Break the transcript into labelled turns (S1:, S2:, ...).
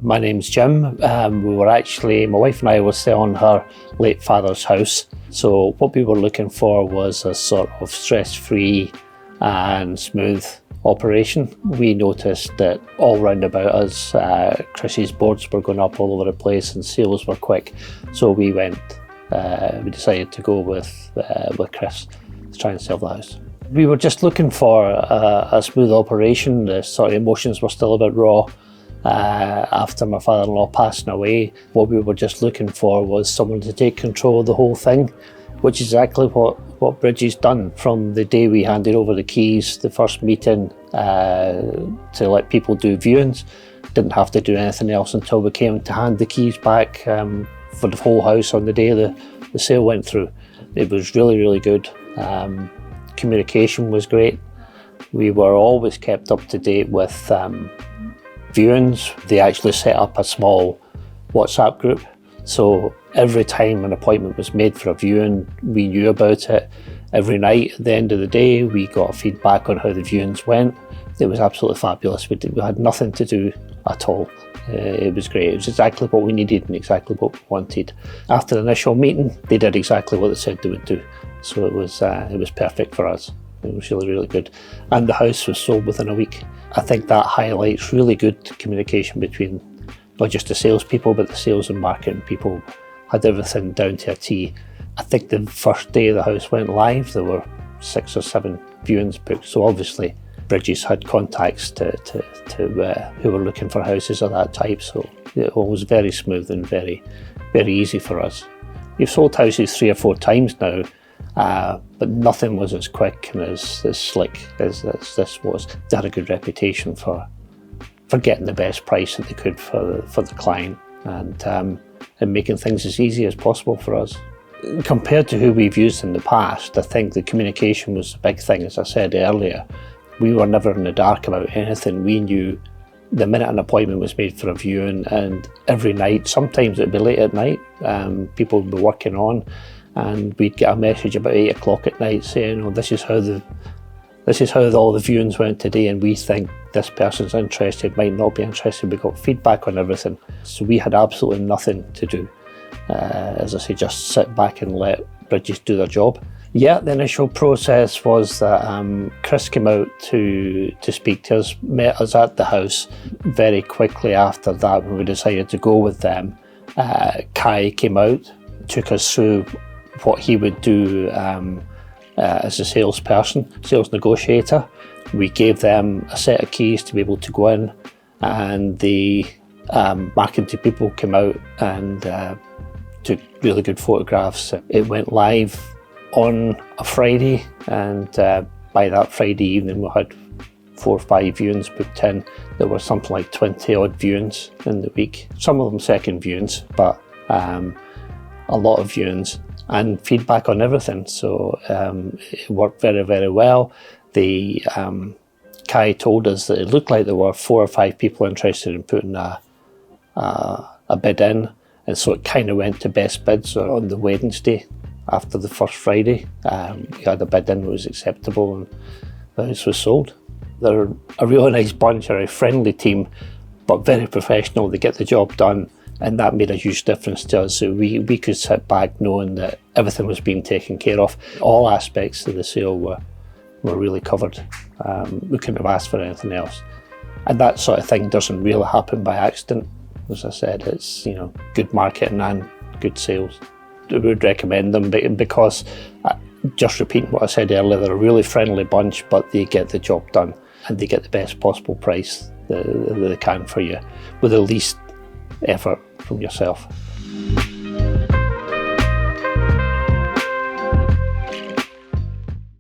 S1: My name's Jim. My wife and I were selling her late father's house. So what we were looking for was a sort of stress-free and smooth operation. We noticed that all round about us, Chris's boards were going up all over the place and sales were quick. So we decided to go with Chris to try and sell the house. We were just looking for a smooth operation. The sort of emotions were still a bit raw after my father-in-law passing away. What we were just looking for was someone to take control of the whole thing, which is exactly what Bridget's done from the day we handed over the keys, the first meeting, to let people do viewings. Didn't have to do anything else until we came to hand the keys back for the whole house on the day the sale went through. It was really, really good. Communication was great. We were always kept up to date with viewings. They actually set up a small WhatsApp group. So every time an appointment was made for a viewing, we knew about it. Every night at the end of the day, we got feedback on how the viewings went. It was absolutely fabulous. We had nothing to do at all. It was great. It was exactly what we needed and exactly what we wanted. After the initial meeting, they did exactly what they said they would do. So it was perfect for us. It was really, really good. And the house was sold within a week. I think that highlights really good communication between not just the salespeople, but the sales and marketing people. Had everything down to a T. I think the first day the house went live, there were 6 or 7 viewings booked. So obviously, Bridget's had contacts to who were looking for houses of that type. So it was very smooth and very, very easy for us. We've sold houses 3 or 4 times now, but nothing was as quick and as slick as this was. They had a good reputation for getting the best price that they could for the client and making things as easy as possible for us. Compared to who we've used in the past, I think the communication was a big thing. As I said earlier, we were never in the dark about anything. We knew the minute an appointment was made for a viewing, and every night, sometimes it'd be late at night, people would be working on, and we'd get a message about 8 o'clock at night saying, "Oh, this is how all the viewings went today, and we think this person's interested, might not be interested." We got feedback on everything. So we had absolutely nothing to do. As I say, just sit back and let Bridget do their job. Yeah, the initial process was that Chris came out to speak to us, met us at the house. Very quickly after that, when we decided to go with them, Kai came out, took us through what he would do as a salesperson, sales negotiator. We gave them a set of keys to be able to go in, and the marketing people came out and took really good photographs. It went live on a Friday, and by that Friday evening we had 4 or 5 viewings booked in. There were something like 20 odd viewings in the week. Some of them second viewings, but a lot of viewings and feedback on everything. So it worked very, very well. Kai told us that it looked like there were 4 or 5 people interested in putting a bid in, and so it kind of went to best bids on the Wednesday after the first Friday. We had a bid in that was acceptable, and the house was sold. They're a really nice bunch, a very friendly team, but very professional. They get the job done, and that made a huge difference to us. So we could sit back knowing that everything was being taken care of. All aspects of the sale were really covered. We couldn't have asked for anything else. And that sort of thing doesn't really happen by accident. As I said, it's good marketing and good sales. I would recommend them because, just repeating what I said earlier, they're a really friendly bunch, but they get the job done and they get the best possible price that they can for you with the least effort from yourself.